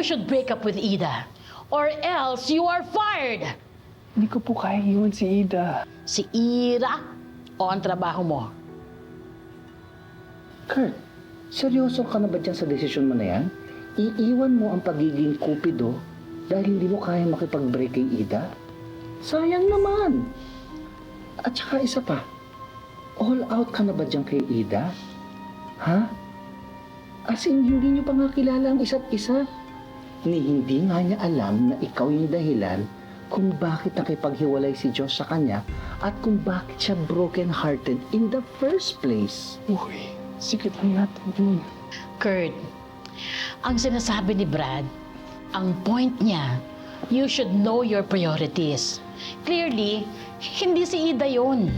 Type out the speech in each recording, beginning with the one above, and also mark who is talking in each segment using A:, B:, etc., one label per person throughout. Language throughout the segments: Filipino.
A: you should break up with Ida. Or else you are fired.
B: Hindi ko po kaya iwan si Ida.
A: Si Ira o ang trabaho mo?
C: Kurt, seryoso ka na ba dyan sa desisyon mo na yan? Iiwan mo ang pagiging kupido dahil hindi mo kaya makipag-break kay Ida? Sayang naman. At saka isa pa, all out ka na ba dyan kay Ida? Ha? As in, hindi niyo pa nga kilala ang isa't isa. Ni hindi nga niya alam na ikaw yung dahilan kung bakit nakipaghiwalay si Josh sa kanya at kung bakit siya broken-hearted in the first place.
B: Uy, sikit lang natin yun.
A: Kurt, ang sinasabi ni Brad, ang point niya, you should know your priorities. Clearly, hindi si Ida yun.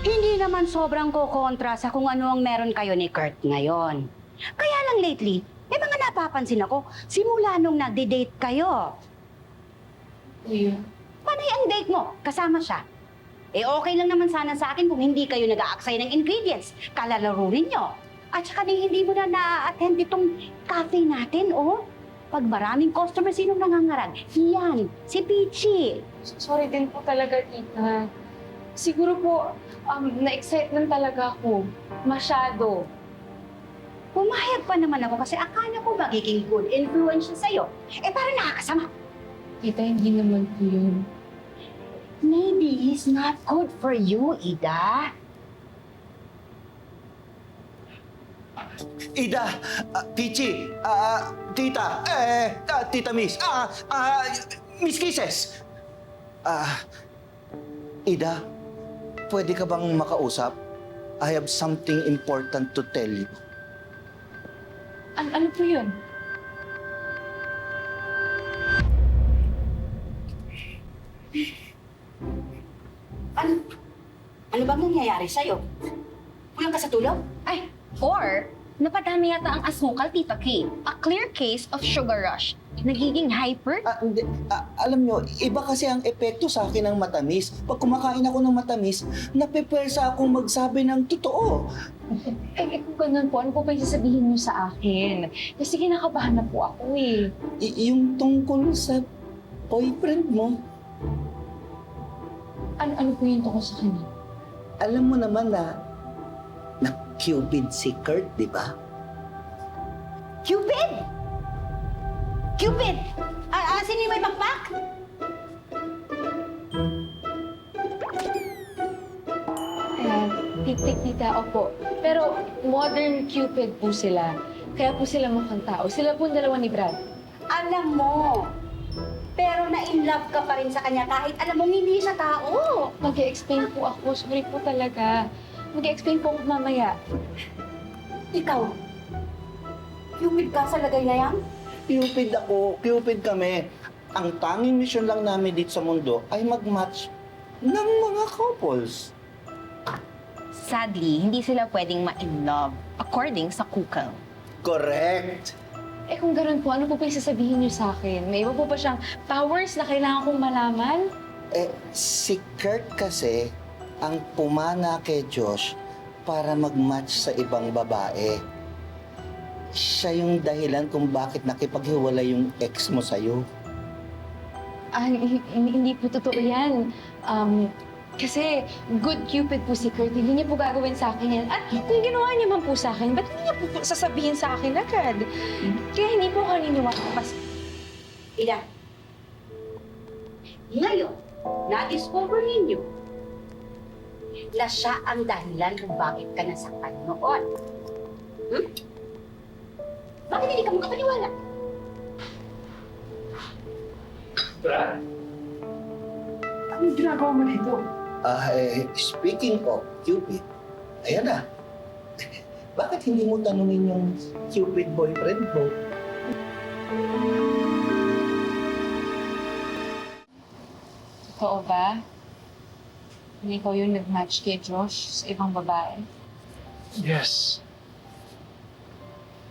D: Hindi naman sobrang kukontra sa kung ano ang meron kayo ni Kurt ngayon. Kaya lang lately, may mga napapansin ako, simula nung nagde-date kayo. Panay ang date mo, kasama siya. Eh okay lang naman sana sa akin kung hindi kayo nag-aaksay ng ingredients. Kalalaro ninyo. At saka hindi mo na na-attend itong cafe natin, oh. Pag maraming customer, sinong nangangarag? Yan, si Peachy.
E: Sorry din po talaga, tita. Siguro po, na-excite lang talaga ako. Masyado.
D: Pumayag pa naman ako kasi akala ko magiging good influence siya sa'yo. Eh, parang nakakasama.
E: Tita, hindi naman po yun.
D: Maybe he's not good for you, Ida.
F: Ida, Pichi, Tita, Tita Miss, Miss Kisses. Ida, pwede ka bang makausap? I have something important to tell you.
E: Ano po yun?
D: Ano bang nangyayari sa'yo? Kulang ka sa tulog?
G: Ay, or napadami yata ang asukal, Tita K. A clear case of sugar rush. Nagiging hyper.
F: Hindi, alam nyo, iba kasi ang epekto sa akin ng matamis. Pag kumakain ako ng matamis, napipwersa akong magsabi ng totoo.
E: Eh, kung ganun po, ano po ba yung sasabihin niyo sa akin? Kasi kinakabahan na po ako eh.
F: Yung tungkol sa boyfriend mo,
E: Ano po yung tungkol sa kanya?
F: alam mo naman na Cupid si Kurt, di ba?
D: Cupid! Cupid! Sino yung may bakbak?
E: Tik-tik, tita, opo. Pero modern Cupid po sila. Kaya po sila mukhang tao. Sila po ang dalawa ni Brad.
D: Alam mo, pero na-in-love ka pa rin sa kanya kahit alam mong hindi siya tao.
E: Mag-explain po ako. Sorry po talaga. Mag-explain po ako mamaya.
D: Ikaw, Cupid ka sa lagay na yan?
F: Cupid ako, Cupid kami. Ang tanging mission lang namin dito sa mundo ay mag-match ng mga couples.
G: Sadly, hindi sila pwedeng ma-in-love according sa kukal.
F: Correct!
E: Eh kung ganun po, ano po ba yung sasabihin niyo sa akin? May iba po ba siyang powers na kailangan kong malaman?
F: Si Kurt kasi ang pumana kay Josh para mag-match sa ibang babae. Siya yung dahilan kung bakit nakipaghiwalay yung ex mo sa'yo.
E: Hindi po totoo yan. Kasi good Cupid po si Kurt. Hindi niya po gagawin sa akin yan. At kung ginawa niya man po sa akin, ba't hindi niya po sasabihin sa akin agad? Kaya hindi po ako naniniwala.
D: Ida, ngayon, na-discover ninyo na siya ang dahilan kung bakit ka nasaktan noon. Bakit hindi ka makapaniwala?
B: Brad? Anong ginagawa mo nito?
F: Speaking of Cupid, ayan na. Bakit hindi mo tanungin yung Cupid boyfriend mo?
E: Totoo ba? Hindi ikaw yung nag-match kay Josh sa ibang babae?
B: Yes.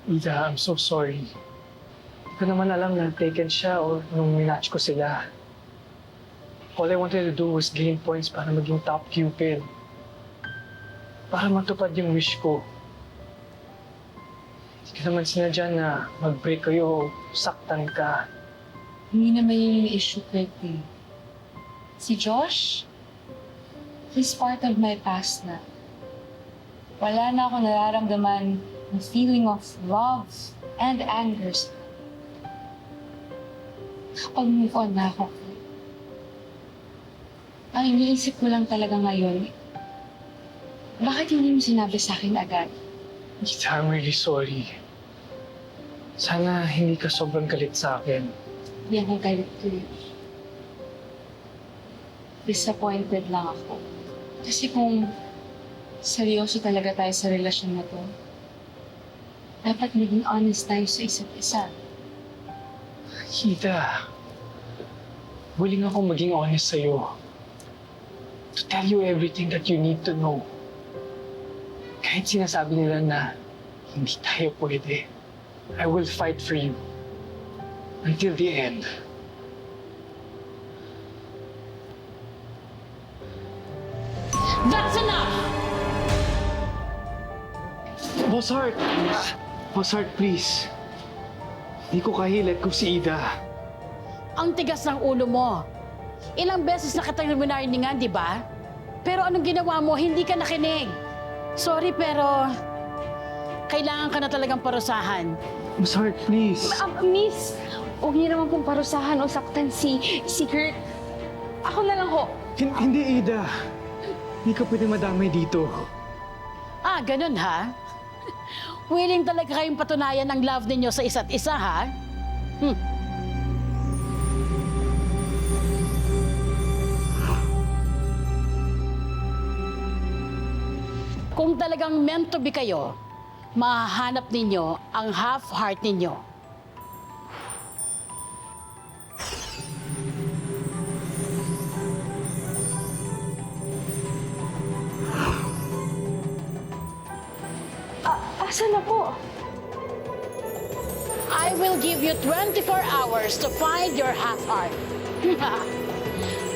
B: Ida, I'm so sorry. Hindi ko naman alam na taken siya o nung minatch ko sila. All I wanted to do was gain points para maging top Cupid. Para matupad yung wish ko. naman sinadya na mag-break kayo o saktan ka.
E: Hindi naman yun yung issue, Kirby. Si Josh, he's part of my past na. Wala na ako nararamdaman ng feeling of love and anger sa kanya. Nakapag-move on na ako. Ang iniisip ko lang talaga ngayon, bakit hindi mo sinabi sa akin agad?
B: Ida, I'm really sorry. Sana hindi ka sobrang galit sa akin.
E: Hindi ako galit ko eh. Disappointed lang ako. Kasi kung seryoso talaga tayo sa relasyon na to, dapat maging honest tayo sa isa't isa.
B: Ida, willing akong maging honest sa'yo. To tell you everything that you need to know. Kahit sinasabi nila na hindi tayo pwede, I will fight for you. Until the end.
A: That's enough!
B: Boss Hart! Boss Hart, please. Hindi ko kaya let go si Ida.
A: Ang tigas ng ulo mo. Ilang beses na kitang minariningan, di ba? Pero anong ginawa mo? Hindi ka nakinig. Sorry, pero kailangan ka na talagang parusahan.
B: Boss Hart, please.
E: Miss, huwag niyo naman pong parusahan o saktan si Kurt. Ako na lang ho.
B: Hindi, Ida. Hindi ka pwede madamay dito.
A: Ah, ganun ha? Willing talaga kayong patunayan ang love ninyo sa isa't isa, ha? Kung talagang meant to be kayo, mahahanap ninyo ang half-heart ninyo.
E: Asan na po?
A: I will give you 24 hours to find your half-heart.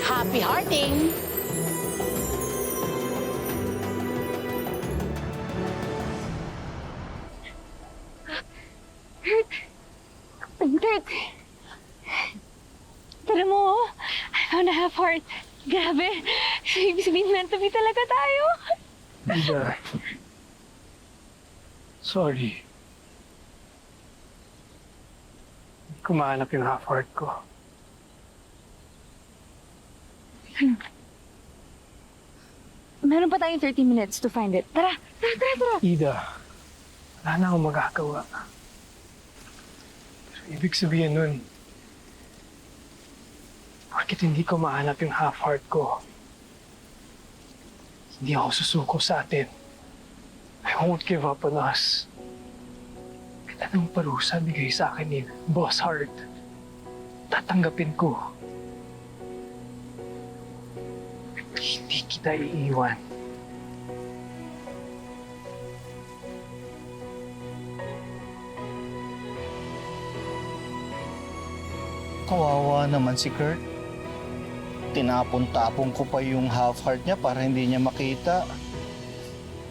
A: Happy hearting!
E: Kurt! Tara mo, oh. I found a half heart. Grabe. Ibig sabihin, meant to be talaga tayo.
B: Ida. Sorry. Hindi ko mahanap yung half-heart ko.
E: Meron pa tayong 30 minutes to find it. Tara!
B: Ida, wala na akong magagawa. Pero ibig sabihin nun, bakit hindi ko mahanap yung half-heart ko? Hindi ako susuko sa atin. I won't give up on us. Kahit anong parusa bigay sa akin ni Boss Hart, tatanggapin ko. Hindi kita iiwan.
F: Kawawa naman si Kurt. Tinapon-tapon ko pa yung half-heart niya para hindi niya makita.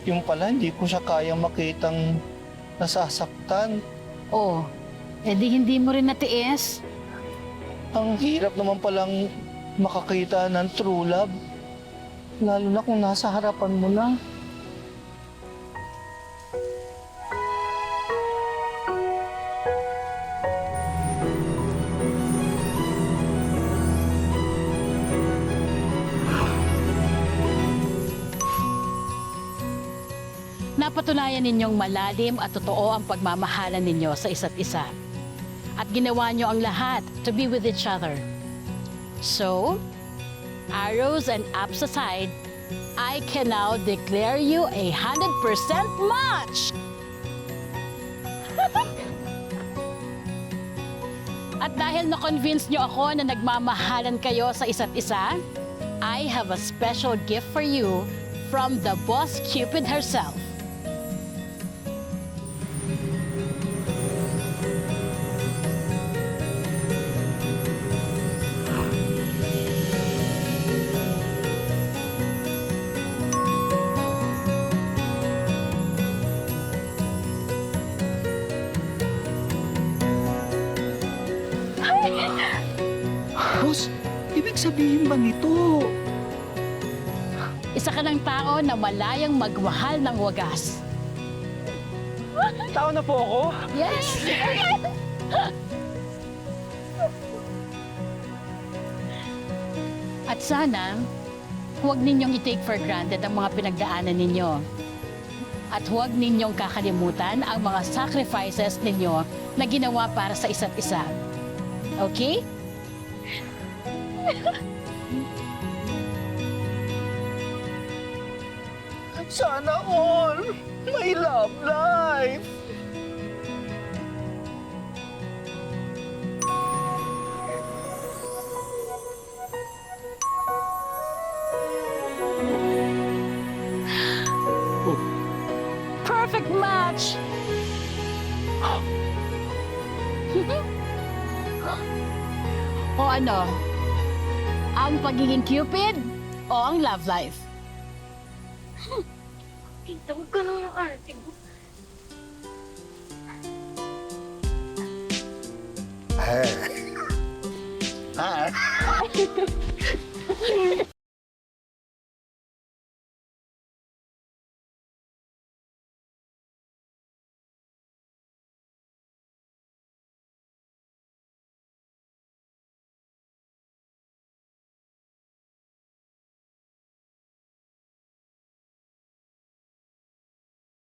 F: Yung pala, hindi ko siya kayang makitang nasasaktan.
A: Oh, edi hindi mo rin natiis.
F: Ang hirap naman palang makakita ng true love. Lalo na kung nasa harapan mo na.
A: Napatunayan ninyong malalim at totoo ang pagmamahalan ninyo sa isa't isa. At ginawa nyo ang lahat to be with each other. So, arrows and ups aside, I can now declare you 100% match! At dahil na-convince nyo ako na nagmamahalan kayo sa isa't isa, I have a special gift for you from the Boss Cupid herself.
C: sabihin ba nito?
A: Isa ka ng tao na malayang magmahal ng wagas.
B: Tao na po ako?
A: Yes! At sana, huwag ninyong i-take for granted ang mga pinagdaanan ninyo. At huwag ninyong kakalimutan ang mga sacrifices ninyo na ginawa para sa isa't isa. Okay?
C: Sana all! My love life!
A: Perfect match! O ano? Ang pagiging Cupid o ang love life?
G: Tita, huwag ka nang arte mo.
F: Ah.